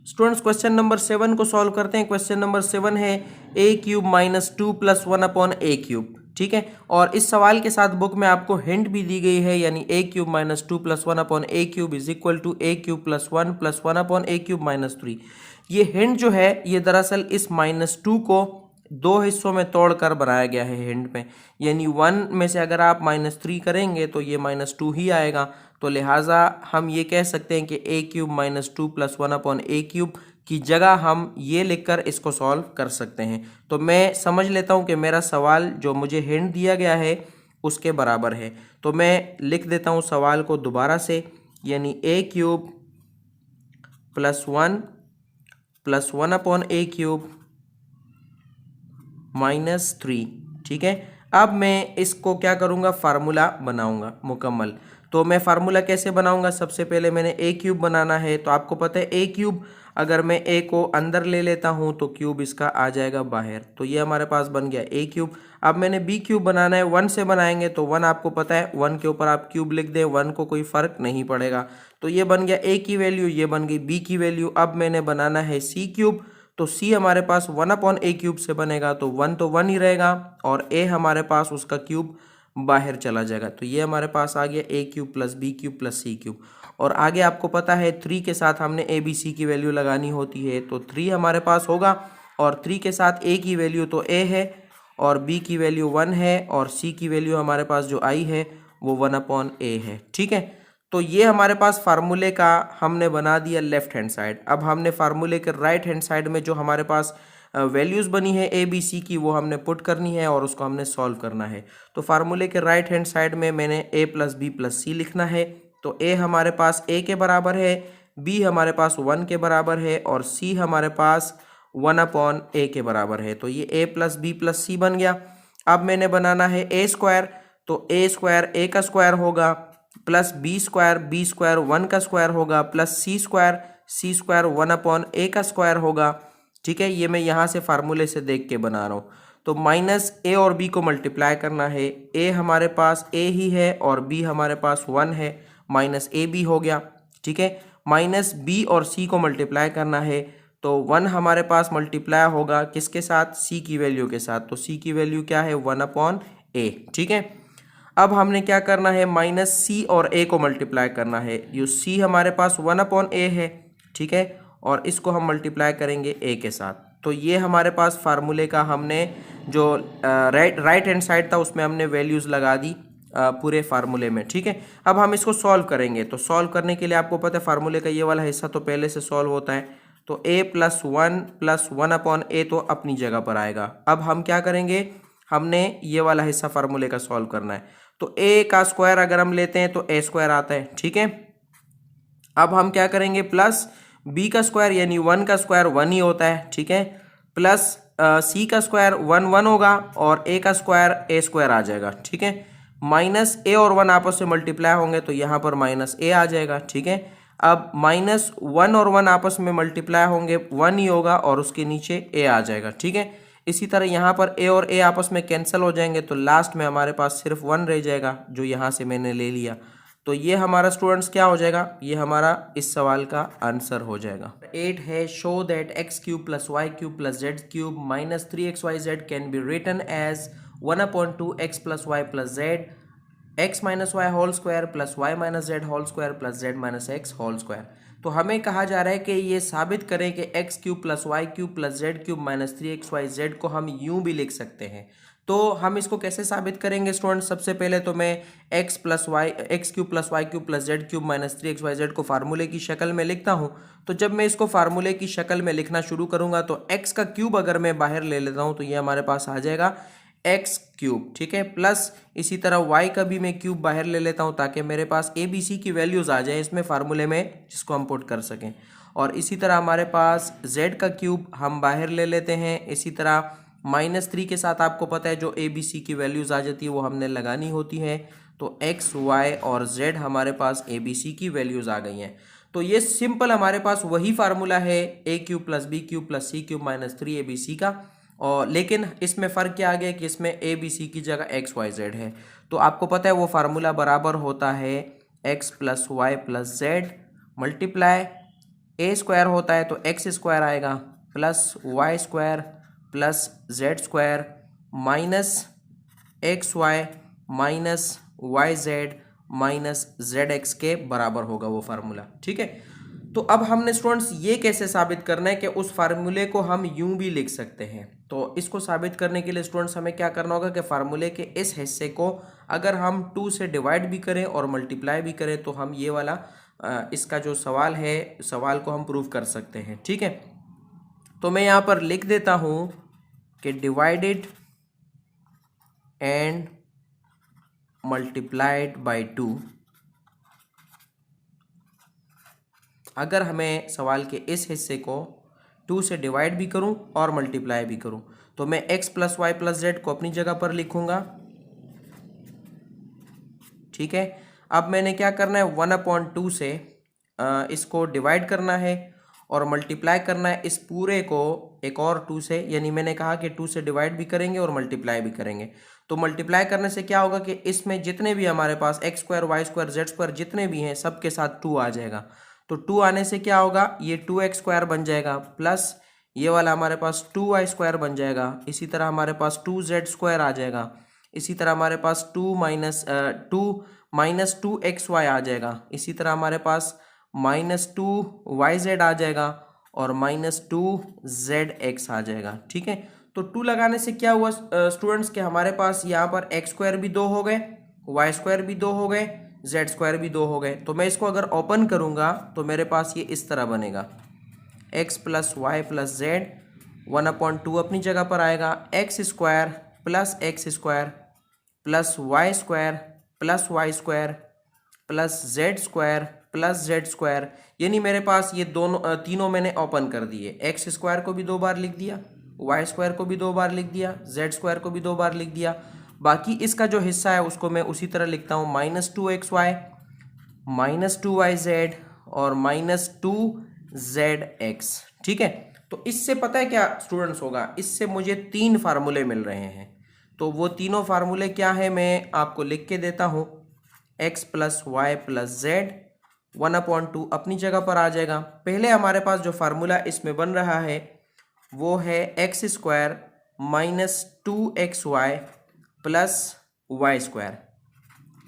Students question number 7 को solve करते हैं। क्वेश्चन नंबर 7 है a cube minus 2 plus 1 upon a cube. ठीक है, और इस सवाल के साथ बुक में आपको हिंट भी दी गई है, यानी a cube minus 2 plus 1 upon a cube is equal to a cube plus 1 upon a cube minus 3। ये हिंट जो है ये दरअसल इस -2 को दो हिस्सों में तोड़कर बनाया गया है हिंट में, यानी 1 में से अगर आप -3 करेंगे तो ये -2 ही आएगा। तो लिहाजा हम ये कह सकते हैं कि ए cube minus 2 plus 1 upon a cube की जगह हम ये लिखकर इसको सॉल्व कर सकते हैं। तो मैं समझ लेता हूँ कि मेरा सवाल जो मुझे हिंट दिया गया है उसके बराबर है। तो मैं लिख देता हूँ सवाल को दोबारा से, यानी a cube plus 1 upon a cube -3। ठीक है, अब मैं इसको क्या करूँगा, फार्मूला बनाऊँगा मुकम्मल। तो मैं फार्मूला कैसे बनाऊँगा, सबसे पहले मैंने ए क्यूब बनाना है। तो आपको पता है ए क्यूब अगर मैं ए को अंदर ले लेता हूँ तो क्यूब इसका आ जाएगा बाहर, तो ये हमारे पास बन गया ए क्यूब। अब मैंने बी क्यूब बनाना है, 1 से बनाएंगे तो 1 आपको पता है 1 के ऊपर आप क्यूब लिख दें, 1 को कोई फ़र्क नहीं पड़ेगा। तो ये बन गया ए की वैल्यू, ये बन गई बी की वैल्यू। अब मैंने बनाना है सी क्यूब, तो c हमारे पास 1 अपॉन ए क्यूब से बनेगा, तो 1 तो 1 ही रहेगा और a हमारे पास उसका क्यूब बाहर चला जाएगा। तो ये हमारे पास आ गया a cube plus B cube plus C cube. और आगे आपको पता है 3 के साथ हमने a b c की वैल्यू लगानी होती है, तो 3 हमारे पास होगा और 3 के साथ a की वैल्यू तो a है और b की वैल्यू 1 है और c की वैल्यू हमारे पास जो आई है वो 1 अपॉन a है। ठीक है, तो ये हमारे पास फार्मूले का हमने बना दिया लेफ्ट हैंड साइड। अब हमने फार्मूले के राइट हैंड साइड में जो हमारे पास वैल्यूज़ बनी है ए बी सी की, वो हमने पुट करनी है और उसको हमने सॉल्व करना है। तो फार्मूले के राइट हैंड साइड में मैंने ए प्लस बी प्लस सी लिखना है। तो ए हमारे पास ए के बराबर है, बी हमारे पास 1 के बराबर है और सी हमारे पास 1 अपॉन ए के बराबर है। तो ये ए प्लस बी प्लस सी बन गया। अब मैंने बनाना है ए स्क्वायर, तो ए स्क्वायर ए का स्क्वायर होगा प्लस बी स्क्वायर 1 का स्क्वायर होगा प्लस सी स्क्वायर 1 अपॉन ए का स्क्वायर होगा। ठीक है, ये मैं यहाँ से फार्मूले से देख के बना रहा हूँ। तो माइनस ए और बी को मल्टीप्लाई करना है, ए हमारे पास ए ही है और बी हमारे पास 1 है, माइनस ए बी हो गया। ठीक है, माइनस बी और सी को मल्टीप्लाई करना है, तो 1 हमारे पास मल्टीप्लाई होगा किसके साथ, सी की वैल्यू के साथ। तो सी की वैल्यू क्या है, 1 अपॉन ए। ठीक है, अब हमने क्या करना है, माइनस सी और ए को मल्टीप्लाई करना है। ये सी हमारे पास 1 अपॉन ए है। ठीक है, और इसको हम मल्टीप्लाई करेंगे ए के साथ। तो ये हमारे पास फार्मूले का हमने जो राइट हैंड साइड था उसमें हमने वैल्यूज़ लगा दी पूरे फार्मूले में। ठीक है, अब हम इसको सॉल्व करेंगे। तो सॉल्व करने के लिए आपको पता है फार्मूले का ये वाला हिस्सा तो पहले से सॉल्व होता है। तो ए प्लस 1 अपॉन ए तो अपनी जगह पर आएगा। अब हम क्या करेंगे, हमने ये वाला हिस्सा फार्मूले का सॉल्व करना है। तो ए का स्क्वायर अगर हम लेते हैं तो ए स्क्वायर आता है। ठीक है, अब हम क्या करेंगे, प्लस बी का स्क्वायर यानी 1 का स्क्वायर 1 ही होता है। ठीक है, प्लस सी का स्क्वायर 1 होगा और ए का स्क्वायर ए स्क्वायर आ जाएगा। ठीक है, माइनस ए और 1 आपस में मल्टीप्लाई होंगे तो यहाँ पर माइनस ए आ जाएगा। ठीक है, अब माइनस 1 और 1 आपस में मल्टीप्लाई होंगे 1 ही होगा और उसके नीचे ए आ जाएगा। ठीक है, इसी तरह यहाँ पर ए और ए आपस में कैंसिल हो जाएंगे तो लास्ट में हमारे पास सिर्फ 1 रह जाएगा, जो यहाँ से मैंने ले लिया। तो ये हमारा स्टूडेंट्स क्या हो जाएगा, ये हमारा इस सवाल का आंसर हो जाएगा। 8 है, show that X cube plus Y cube plus Z cube minus 3xyz can be written as 1/2 x plus Y plus Z x minus Y whole square plus Y minus Z whole square plus Z minus X whole square. तो हमें कहा जा रहा है कि ये साबित करें कि X cube plus Y cube plus Z cube minus 3xyz को हम यूं भी लिख सकते हैं। तो हम इसको कैसे साबित करेंगे स्टूडेंट, सबसे पहले तो मैं X cube plus Y cube plus Z cube minus 3xyz को फार्मूले की शक्ल में लिखता हूँ। तो जब मैं इसको फार्मूले की शक्ल में लिखना शुरू करूँगा तो एक्स का क्यूब अगर मैं बाहर ले लेता हूँ तो ये हमारे पास आ जाएगा एक्स क्यूब। ठीक है, प्लस इसी तरह वाई का भी मैं क्यूब बाहर ले लेता हूँ ताकि मेरे पास ए बी सी की वैल्यूज़ आ जाए इसमें फार्मूले में, जिसको हम पुट कर सकें। और इसी तरह हमारे पास जेड का क्यूब हम बाहर ले लेते हैं। इसी तरह -3 के साथ आपको पता है जो ए बी सी की वैल्यूज़ आ जाती है वो हमने लगानी होती है। तो एक्स वाई और जेड हमारे पास ए बी सी की वैल्यूज़ आ गई हैं। तो ये सिंपल हमारे पास वही फार्मूला है a cube plus B cube plus C cube minus 3 a b c का। और लेकिन इसमें फ़र्क क्या आ गया कि इसमें ए बी सी की जगह एक्स वाई जेड है। तो आपको पता है वो फार्मूला बराबर होता है x plus Y plus z multiply a square होता है तो एक्स स्क्वायर आएगा plus Y square plus Z square minus x y minus y z minus z x के बराबर होगा वो फार्मूला। ठीक है, तो अब हमने स्टूडेंट्स ये कैसे साबित करना है कि उस फार्मूले को हम यूं भी लिख सकते हैं। तो इसको साबित करने के लिए स्टूडेंट्स हमें क्या करना होगा कि फार्मूले के इस हिस्से को अगर हम 2 से डिवाइड भी करें और मल्टीप्लाई भी करें तो हम ये वाला इसका जो सवाल है, सवाल को हम प्रूव कर सकते हैं। ठीक है, तो मैं यहाँ पर लिख देता हूँ कि डिवाइडेड एंड मल्टीप्लाइड बाई 2। अगर हमें सवाल के इस हिस्से को 2 से डिवाइड भी करूं और मल्टीप्लाई भी करूं तो मैं x plus Y plus Z को अपनी जगह पर लिखूंगा। ठीक है, अब मैंने क्या करना है 1/2 से इसको डिवाइड करना है और मल्टीप्लाई करना है इस पूरे को एक और 2 से, यानी मैंने कहा कि 2 से डिवाइड भी करेंगे और मल्टीप्लाई भी करेंगे। तो मल्टीप्लाई करने से क्या होगा कि इसमें जितने भी हमारे पास x square y square z square जितने भी हैं सबके साथ 2 आ जाएगा। तो 2 आने से क्या होगा, ये 2x स्क्वायर बन जाएगा प्लस ये वाला हमारे पास 2y स्क्वायर बन जाएगा। इसी तरह हमारे पास 2z स्क्वायर आ जाएगा। इसी तरह हमारे पास 2 माइनस 2xy आ जाएगा। इसी तरह हमारे पास -2yz आ जाएगा और -2zx आ जाएगा। ठीक है, तो 2 लगाने से क्या हुआ स्टूडेंट्स कि हमारे पास यहाँ पर एक्स स्क्वायर भी 2 हो गए, वाई स्क्वायर भी 2 हो गए, जेड स्क्वायर भी 2 हो गए। तो मैं इसको अगर ओपन करूँगा तो मेरे पास ये इस तरह बनेगा x plus Y plus Z 1/2 अपनी जगह पर आएगा, X square plus X square plus Y square plus Y square plus Z square plus Z square. यानी मेरे पास ये दोनों तीनों मैंने ओपन कर दिए। एक्स स्क्वायर को भी 2 बार लिख दिया, वाई स्क्वायर को भी 2 बार लिख दिया, जेड स्क्वायर को भी 2 बार लिख दिया। बाकी इसका जो हिस्सा है उसको मैं उसी तरह लिखता हूँ -2xy -2yz और -2zx। ठीक है, तो इससे पता है क्या स्टूडेंट्स होगा, इससे मुझे 3 फार्मूले मिल रहे हैं। तो वो तीनों फार्मूले क्या है मैं आपको लिख के देता हूँ। x plus Y plus Z 1/2 अपनी जगह पर आ जाएगा। पहले हमारे पास जो फार्मूला इसमें बन रहा है वो है X square -2xy plus Y square.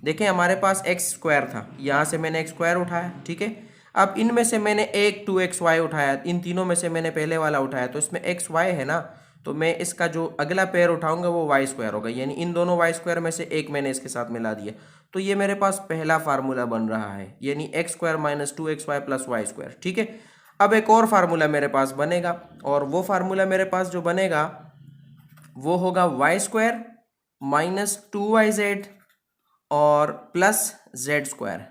देखें हमारे पास एक्स स्क्वायर था, यहाँ से मैंने एक्स स्क्वायर उठाया। ठीक है, अब इनमें से मैंने एक 2xy उठाया, इन तीनों में से मैंने पहले वाला उठाया, तो इसमें xy है ना, तो मैं इसका जो अगला पेयर उठाऊंगा वो वाई स्क्वायर होगा। यानी इन दोनों वाई स्क्वायर में से एक मैंने इसके साथ मिला दिया। तो ये मेरे पास पहला फार्मूला बन रहा है, यानी X square -2xy plus Y square. ठीक है, अब एक और फार्मूला मेरे पास बनेगा और वो फार्मूला मेरे पास जो बनेगा वो होगा वाई स्क्वायर -2yz और प्लस जेड स्क्वायर।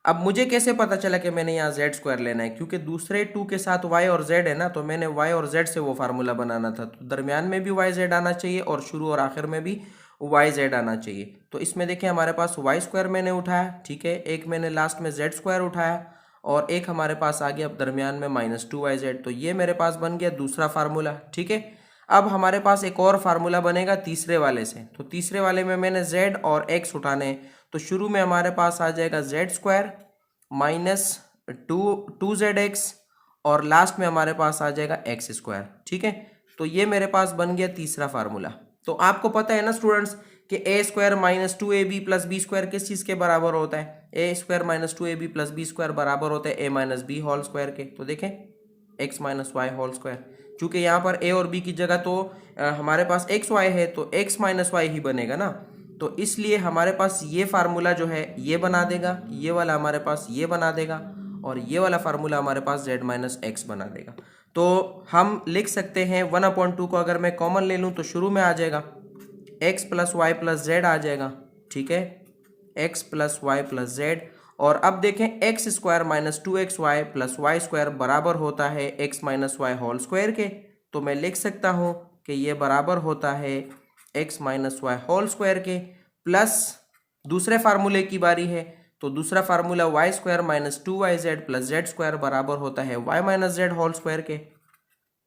अब मुझे कैसे पता चला कि मैंने यहाँ जेड स्क्वायर लेना है, क्योंकि दूसरे 2 के साथ वाई और जेड है ना, तो मैंने वाई और जेड से वो फार्मूला बनाना था। तो दरमियान में भी वाई जेड आना चाहिए और शुरू और आखिर में भी वाई जेड आना चाहिए। तो इसमें देखिए हमारे पास वाई स्क्वायर मैंने उठाया, ठीक है, एक मैंने लास्ट में जेड स्क्वायर उठाया और एक हमारे पास आ गया अब दरमियान में -2yz। तो ये मेरे पास बन गया दूसरा फार्मूला। ठीक है, अब हमारे पास एक और फार्मूला बनेगा तीसरे वाले से। तो तीसरे वाले में मैंने z और x उठाने हैं। तो शुरू में हमारे पास आ जाएगा जेड स्क्वायर -2zx और लास्ट में हमारे पास आ जाएगा एक्स स्क्वायर। ठीक है, तो ये मेरे पास बन गया तीसरा फार्मूला। तो आपको पता है ना स्टूडेंट्स कि a square -2ab plus B square किस चीज़ के बराबर होता है, a square -2ab plus B square बराबर होता है a minus B whole square के। तो देखें x minus Y whole square, चूँकि यहाँ पर a और b की जगह तो हमारे पास एक्स वाई है तो x माइनस वाई ही बनेगा ना, तो इसलिए हमारे पास ये फार्मूला जो है ये बना देगा, ये वाला हमारे पास ये बना देगा और ये वाला फार्मूला हमारे पास z माइनस एक्स बना देगा। तो हम लिख सकते हैं 1/2 को अगर मैं कॉमन ले लूँ तो शुरू में आ जाएगा x plus Y plus z आ जाएगा। ठीक है, x plus Y plus z और अब देखें x square -2xy plus Y square बराबर होता है x minus Y whole square के। तो मैं लिख सकता हूँ कि ये बराबर होता है x minus Y whole square के प्लस दूसरे फार्मूले की बारी है। तो दूसरा formula Y square -2yz plus Z square बराबर होता है y minus Z whole square के।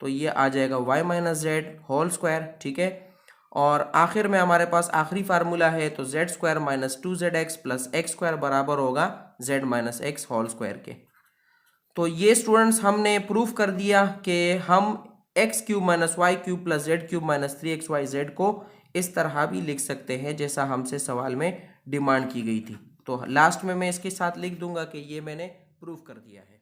तो ये आ जाएगा y minus Z whole square. ठीक है, और आखिर में हमारे पास आखिरी फार्मूला है तो Z square -2zx plus X square बराबर होगा z minus X whole square के। तो ये स्टूडेंट्स हमने प्रूफ कर दिया कि हम X cube minus Y cube plus Z cube minus 3xyz को इस तरह भी लिख सकते हैं जैसा हमसे सवाल में डिमांड की गई थी। तो लास्ट में मैं इसके साथ लिख दूंगा कि ये मैंने प्रूफ कर दिया है।